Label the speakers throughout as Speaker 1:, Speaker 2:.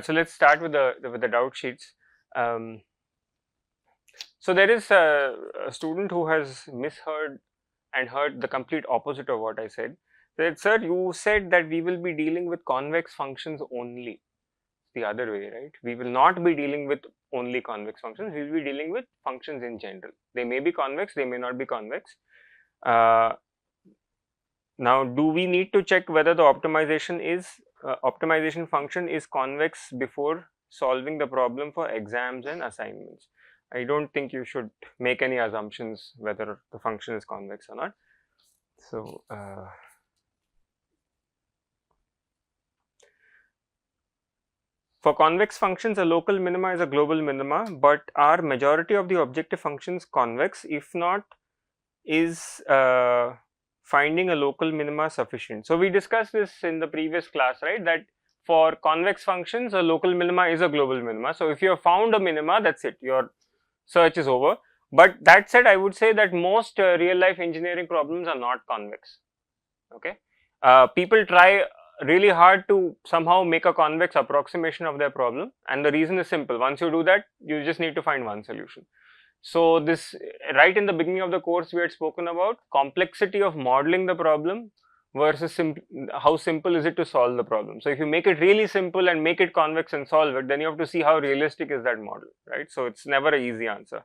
Speaker 1: So let's start with the doubt sheets. So there is a student who has misheard and heard the complete opposite of what I said. Said, sir, you said that we will be dealing with convex functions only. The other way, right? We will not be dealing with only convex functions. We will be dealing with functions in general. They may be convex, they may not be convex. Now, do we need to check whether the optimization function is convex before solving the problem for exams and assignments? I don't think you should make any assumptions whether the function is convex or not. So, for convex functions, a local minima is a global minima, but are majority of the objective functions convex? If not, is finding a local minima sufficient? So, we discussed this in the previous class, right, that for convex functions, a local minima is a global minima. So, if you have found a minima, that's it, your search is over. But that said, I would say that most real life engineering problems are not convex. Okay, people try really hard to somehow make a convex approximation of their problem, and the reason is simple. Once you do that, you just need to find one solution. So this, right in the beginning of the course, we had spoken about complexity of modeling the problem versus how simple is it to solve the problem. So if you make it really simple and make it convex and solve it, then you have to see how realistic is that model, right? So it's never an easy answer.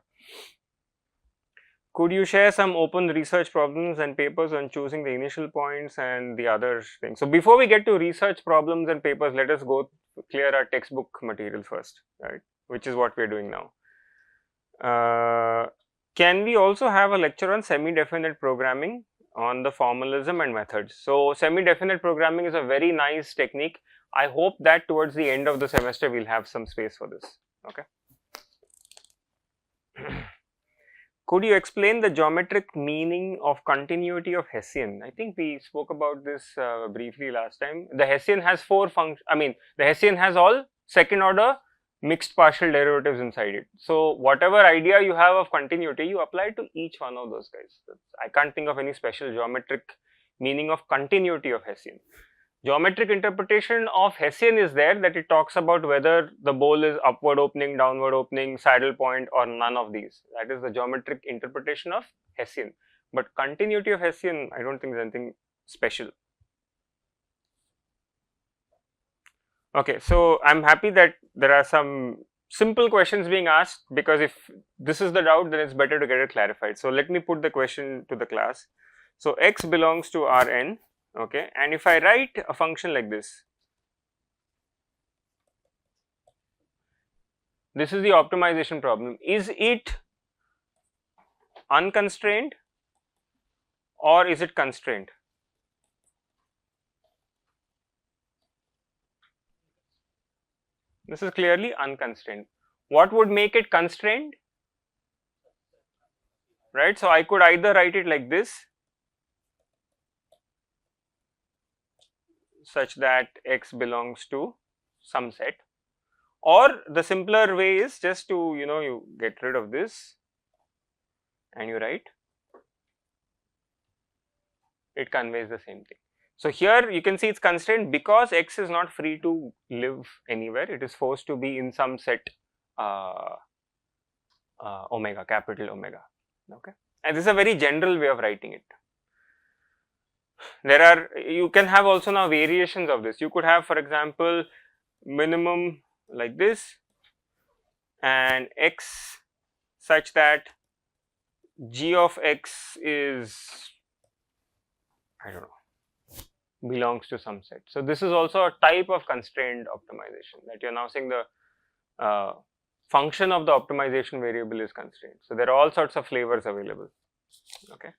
Speaker 1: Could you share some open research problems and papers on choosing the initial points and the other things? So before we get to research problems and papers, let us go clear our textbook material first, right? Which is what we are doing now. Can we also have a lecture on semi-definite programming on the formalism and methods? So semi-definite programming is a very nice technique. I hope that towards the end of the semester we'll have some space for this. Okay. Could you explain the geometric meaning of continuity of Hessian? I think we spoke about this briefly last time. The Hessian has four functions. I mean, the Hessian has all second order mixed partial derivatives inside it. So whatever idea you have of continuity, you apply to each one of those guys. I can't think of any special geometric meaning of continuity of Hessian. Geometric interpretation of Hessian is there, that it talks about whether the bowl is upward opening, downward opening, saddle point, or none of these. That is the geometric interpretation of Hessian. But continuity of Hessian, I don't think there's anything special. Okay, so I'm happy that there are some simple questions being asked, because if this is the doubt, then it's better to get it clarified. So let me put the question to the class. So x belongs to Rn, okay, and if I write a function like this, this is the optimization problem. Is it unconstrained or is it constrained? This is clearly unconstrained. What would make it constrained? Right, so I could either write it like this, such that x belongs to some set, or the simpler way is just to, you get rid of this and you write, it conveys the same thing. So here you can see it's constrained because x is not free to live anywhere, it is forced to be in some set omega, capital omega, okay. And this is a very general way of writing it. You can have also now variations of this. You could have, for example, minimum like this and x such that g of x is, I don't know, belongs to some set. So this is also a type of constrained optimization, that you're now saying the function of the optimization variable is constrained. So there are all sorts of flavors available, okay.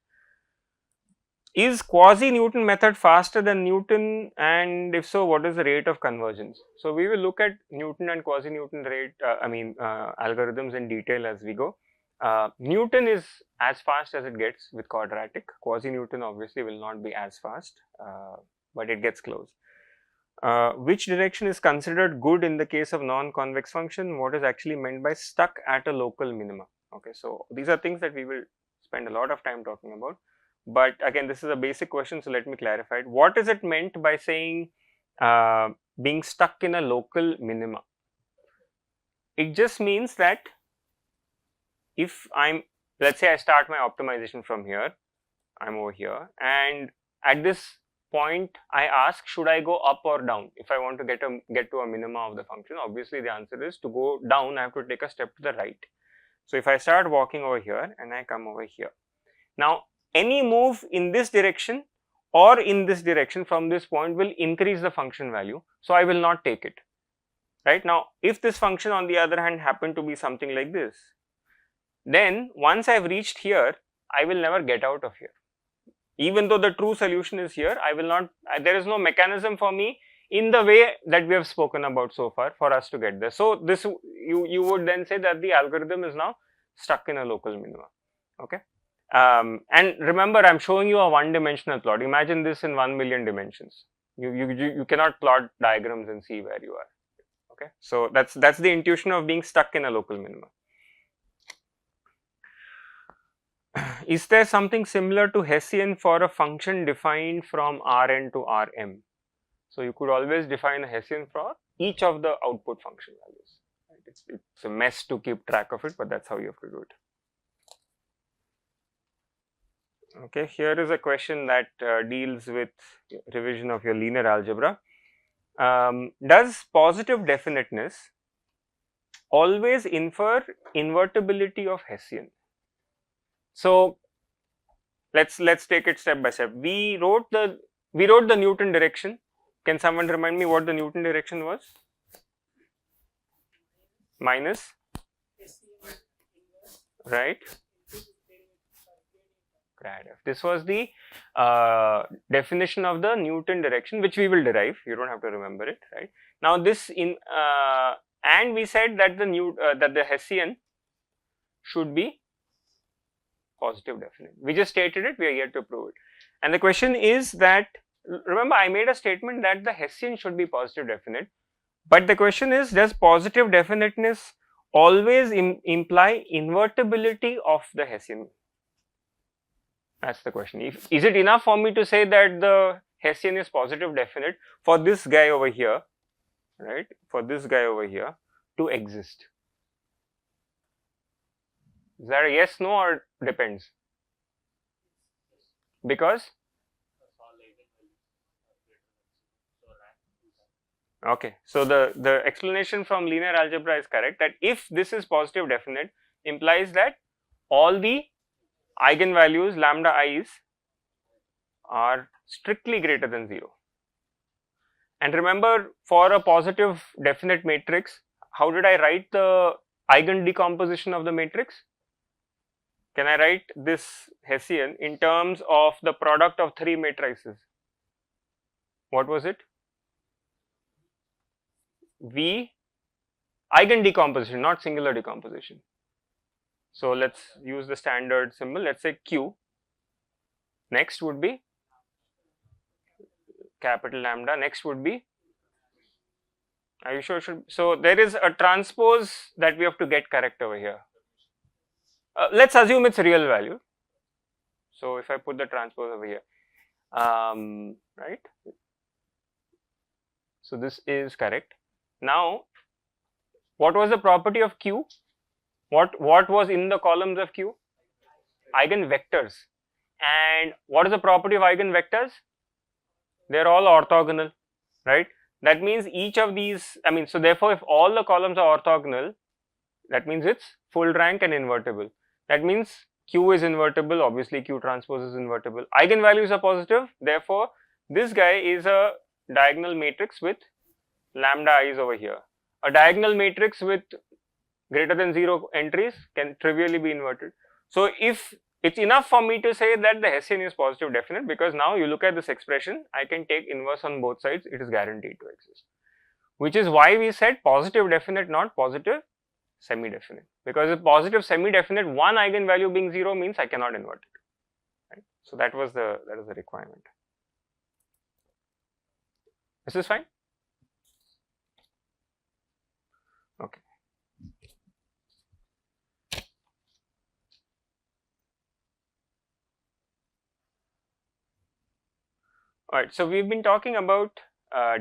Speaker 1: Is quasi-Newton method faster than Newton, and if so, what is the rate of convergence? So we will look at Newton and quasi-Newton algorithms in detail as we go. Newton is as fast as it gets with quadratic. Quasi-Newton obviously will not be as fast, but it gets close. Which direction is considered good in the case of non-convex function? What is actually meant by stuck at a local minima? Okay, so these are things that we will spend a lot of time talking about. But again, this is a basic question, so let me clarify it. What is it meant by saying being stuck in a local minima? It just means that if let's say I start my optimization from here, I'm over here, and at this point I ask, should I go up or down if I want to get to a minima of the function? Obviously the answer is, to go down I have to take a step to the right. So if I start walking over here and I come over here, now any move in this direction or in this direction from this point will increase the function value, so I will not take it. Right? Now if this function on the other hand happened to be something like this, then once I have reached here, I will never get out of here. Even though the true solution is here, I will not, there is no mechanism for me in the way that we have spoken about so far for us to get there. So this, you would then say that the algorithm is now stuck in a local minima. Okay. And remember, I'm showing you a one-dimensional plot. Imagine this in 1 million dimensions. You cannot plot diagrams and see where you are. Okay. So that's the intuition of being stuck in a local minima. Is there something similar to Hessian for a function defined from Rn to Rm? So you could always define a Hessian for each of the output function values. It's a mess to keep track of it, but that's how you have to do it. Okay, here is a question that deals with revision of your linear algebra. Does positive definiteness always infer invertibility of Hessian? So let's take it step by step. We wrote the Newton direction. Can someone remind me what the Newton direction was? Minus, right? Grad f. This was the definition of the Newton direction, which we will derive. You don't have to remember it, right? Now this and we said that the Hessian should be positive definite. We just stated it, we are yet to prove it. And the question is that, remember I made a statement that the Hessian should be positive definite, but the question is, does positive definiteness always imply invertibility of the Hessian? That's the question. Is it enough for me to say that the Hessian is positive definite for this guy over here, right? For this guy over here to exist? Is that a yes, no, or depends? Because? Okay, so the explanation from linear algebra is correct, that if this is positive definite, implies that all the eigenvalues lambda i's are strictly greater than 0. And remember, for a positive definite matrix, how did I write the eigen decomposition of the matrix? Can I write this Hessian in terms of the product of 3 matrices? What was it? V eigen decomposition, not singular decomposition. So let's use the standard symbol. Let's say Q. Next would be capital lambda. Next would be, are you sure? So there is a transpose that we have to get correct over here. Let's assume it's real value. So if I put the transpose over here, right? So this is correct. Now, what was the property of Q? What was in the columns of Q? Eigenvectors. And what is the property of eigenvectors? They are all orthogonal, right? That means each of these, so therefore if all the columns are orthogonal, that means it's full rank and invertible. That means Q is invertible, obviously Q transpose is invertible. Eigenvalues are positive, therefore this guy is a diagonal matrix with lambda i's over here. A diagonal matrix with greater than 0 entries can trivially be inverted. So if it's enough for me to say that the Hessian is positive definite, because now you look at this expression, I can take inverse on both sides, it is guaranteed to exist. Which is why we said positive definite, not positive semi-definite. Because if positive semi-definite, one eigenvalue being 0 means I cannot invert it. Right? So that is the requirement. This is fine? Okay. Alright, so we've been talking about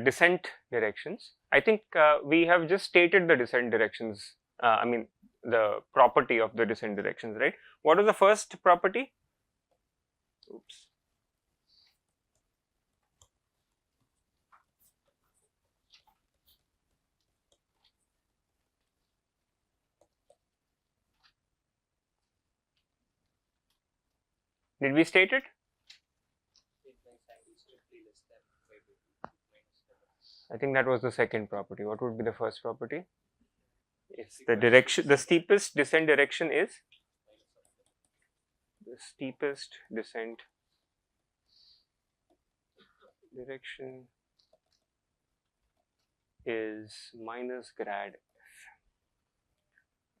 Speaker 1: descent directions. I think we have just stated the descent directions I mean the property of the descent directions, right? What is the first property? Oops. Did we state it? I think that was the second property. What would be the first property? It's the direction, the steepest descent direction is, the steepest descent direction is minus grad f.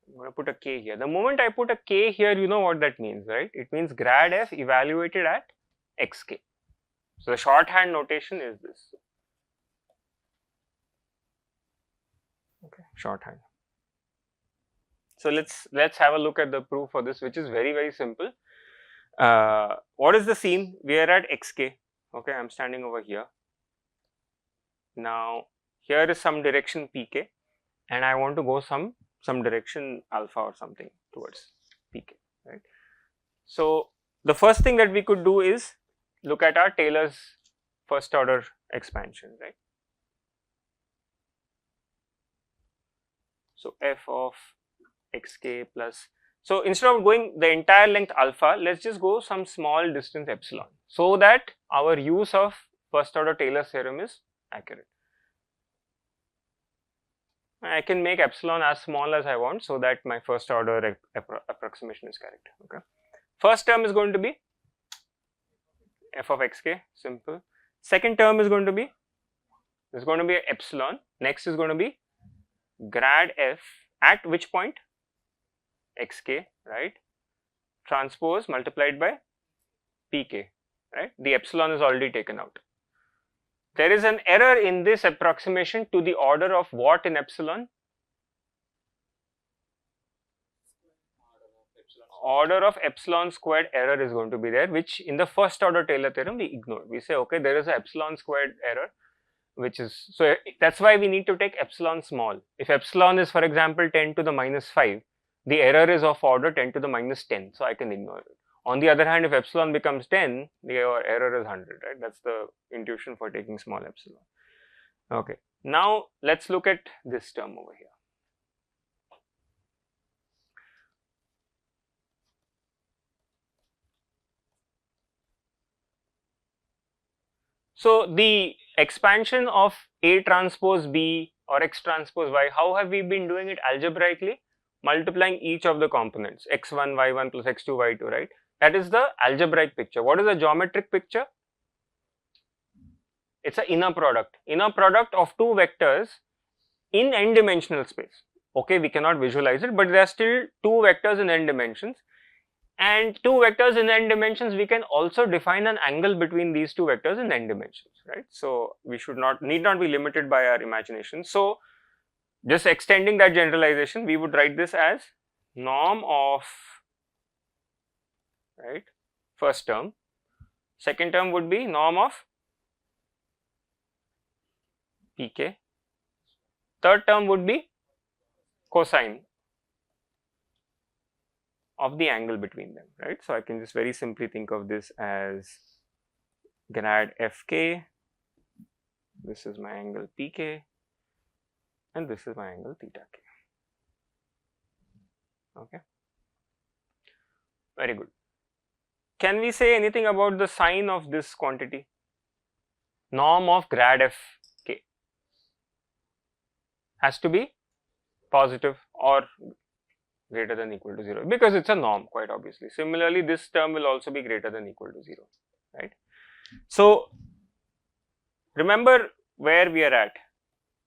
Speaker 1: I'm going to put a k here. The moment I put a k here, you know what that means, right? It means grad f evaluated at xk. So the shorthand notation is this. Okay, shorthand. So let's have a look at the proof for this, which is very simple. What is the scene? We are at xk. Okay, I'm standing over here. Now here is some direction pk, and I want to go some direction alpha or something towards pk, right? So the first thing that we could do is look at our Taylor's first order expansion, right? So f of xk plus, so instead of going the entire length alpha, let's just go some small distance epsilon, so that our use of first order Taylor's theorem is accurate. I can make epsilon as small as I want, so that my first order approximation is correct. Okay. First term is going to be f of xk, simple. Second term is going to be, there's going to be epsilon. Next is going to be grad f at which point? Xk, right? Transpose multiplied by pk, right? The epsilon is already taken out. There is an error in this approximation to the order of what in epsilon? Order of epsilon squared error is going to be there, which in the first order Taylor theorem we ignore. We say, okay, there is a epsilon squared error, which is, so that's why we need to take epsilon small. If epsilon is, for example, 10 to the minus 5, the error is of order 10 to the minus 10, so I can ignore it. On the other hand, if epsilon becomes 10, the error is 100, right? That's the intuition for taking small epsilon. Okay, now let's look at this term over here. So the expansion of A transpose B or X transpose Y, how have we been doing it algebraically? Multiplying each of the components, x1, y1 plus x2, y2, right? That is the algebraic picture. What is the geometric picture? It's an inner product of two vectors in n dimensional space. Okay, we cannot visualize it, but there are still two vectors in n dimensions. And two vectors in n dimensions, we can also define an angle between these two vectors in n dimensions, right? So we need not be limited by our imagination. So just extending that generalization, we would write this as norm of, right, first term. Second term would be norm of pk. Third term would be cosine of the angle between them, right? So I can just very simply think of this as grad fk, this is my angle pk, and this is my angle theta k. Okay, very good. Can we say anything about the sign of this quantity? Norm of grad fk has to be positive or greater than equal to 0, because it's a norm, quite obviously. Similarly, this term will also be greater than equal to 0, right? So remember where we are at.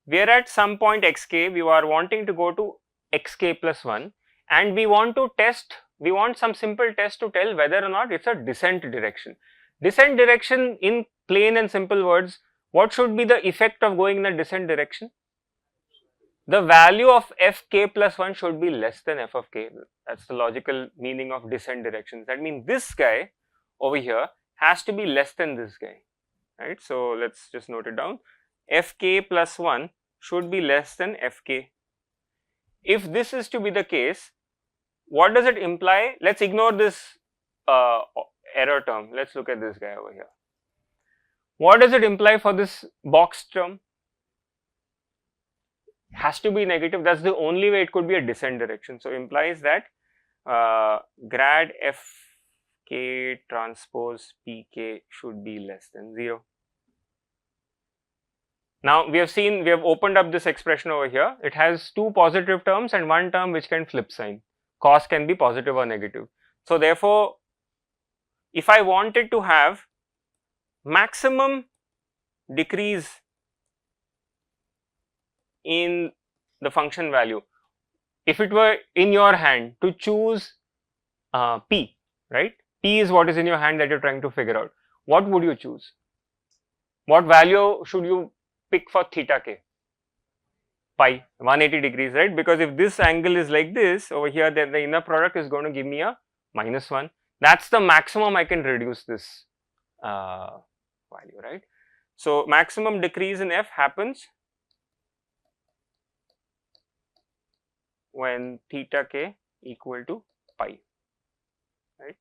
Speaker 1: We are at some point xk, we are wanting to go to xk plus 1, and we want to test, we want some simple test to tell whether or not it's a descent direction. Descent direction, in plain and simple words, what should be the effect of going in a descent direction? The value of fk plus 1 should be less than f of k. That's the logical meaning of descent directions. That means this guy over here has to be less than this guy, right? So let's just note it down. Fk plus 1 should be less than fk. if this is to be the case, what does it imply? Let's ignore this error term. Let's look at this guy over here. What does it imply for this box term? Has to be negative. That's the only way it could be a descent direction. So implies that grad fk transpose pk should be less than 0. Now we have opened up this expression over here. It has two positive terms and one term which can flip sign. Cos can be positive or negative. So therefore, if I wanted to have maximum decrease in the function value, if it were in your hand to choose p, right? P is what is in your hand that you're trying to figure out. What would you choose? What value should you pick for theta k? Pi, 180 degrees, right? Because if this angle is like this over here, then the inner product is going to give me a -1. That's the maximum I can reduce this value, right? So maximum decrease in f happens when theta k equal to pi, right?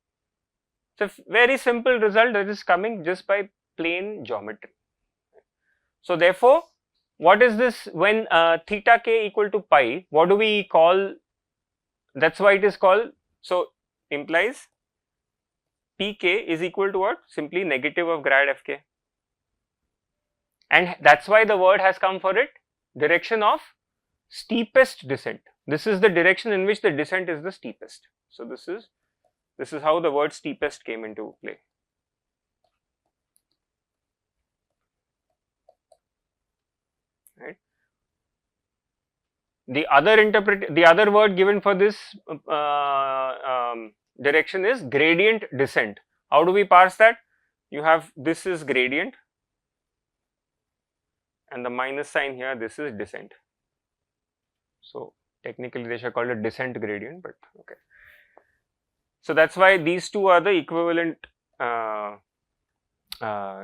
Speaker 1: So very simple result that is coming just by plain geometry. So therefore, what is this when theta k equal to pi? What do we call? That's why it is called. So implies pk is equal to what? Simply negative of grad fk, and that's why the word has come for it. Direction of steepest descent. This is the direction in which the descent is the steepest. So this is how the word steepest came into play. Right. The other word given for this direction is gradient descent. How do we parse that? You have this is gradient and the minus sign here, this is descent. So technically they should call it descent gradient, but okay. So that's why these two are the equivalent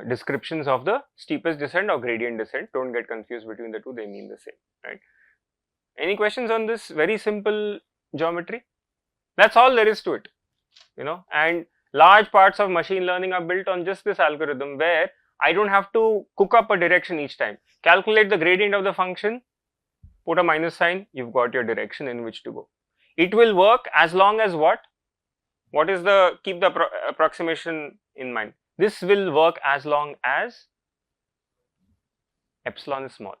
Speaker 1: descriptions of the steepest descent or gradient descent. Don't get confused between the two, they mean the same, right? Any questions on this very simple geometry? That's all there is to it, you know, and large parts of machine learning are built on just this algorithm where I don't have to cook up a direction each time. Calculate the gradient of the function, put a minus sign, you've got your direction in which to go. It will work as long as what? What is the, keep the approximation in mind. This will work as long as epsilon is small,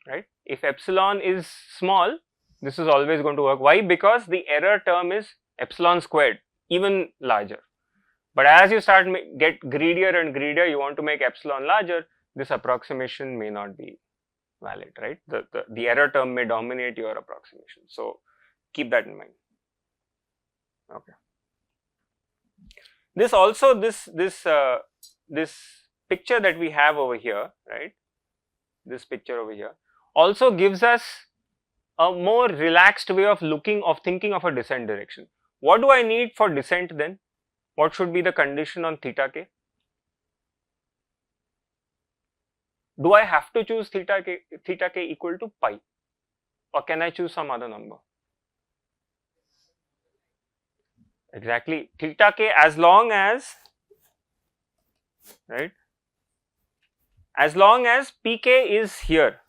Speaker 1: right? If epsilon is small, this is always going to work. Why? Because the error term is epsilon squared, even larger. But as you start get greedier and greedier, you want to make epsilon larger, this approximation may not be valid, right? The error term may dominate your approximation. So keep that in mind. Okay. This also this picture that we have over here, right? This picture over here also gives us a more relaxed way of thinking of a descent direction. What do I need for descent then? What should be the condition on theta k? Do I have to choose theta k equal to pi, or can I choose some other number? Exactly, theta k, as long as, right, as long as pk is here,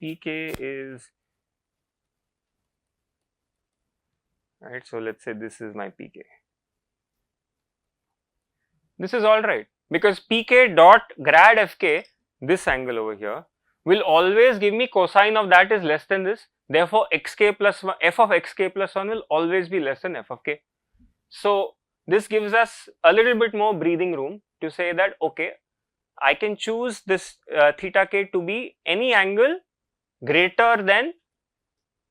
Speaker 1: pk is, right, so let's say this is my pk. This is all right, because pk dot grad fk, this angle over here, will always give me cosine of that is less than this. Therefore, xk plus 1, f of xk plus 1 will always be less than f of k. So this gives us a little bit more breathing room to say that, okay, I can choose this theta k to be any angle greater than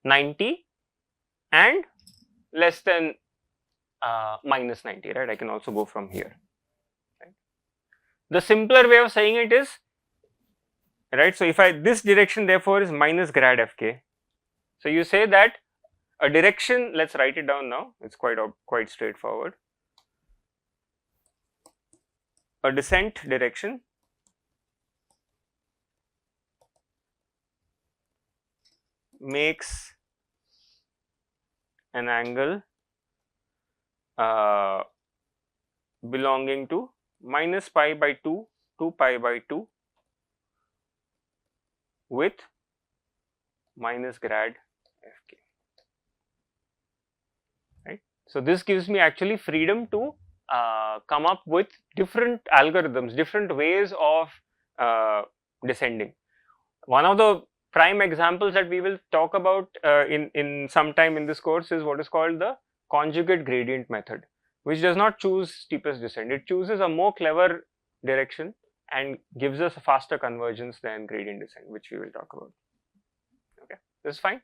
Speaker 1: 90 and less than minus 90, right? I can also go from here. Right? The simpler way of saying it is, right, so if this direction therefore is minus grad fk. So you say that a direction, let's write it down now, it's quite straightforward. A descent direction makes an angle belonging to minus pi by 2 to pi by 2 with minus grad fk, right. So, this gives me actually freedom to come up with different algorithms, different ways of descending. One of the prime examples that we will talk about in some time in this course is what is called the conjugate gradient method, which does not choose steepest descent. It chooses a more clever direction and gives us a faster convergence than gradient descent, which we will talk about. Okay, this is fine.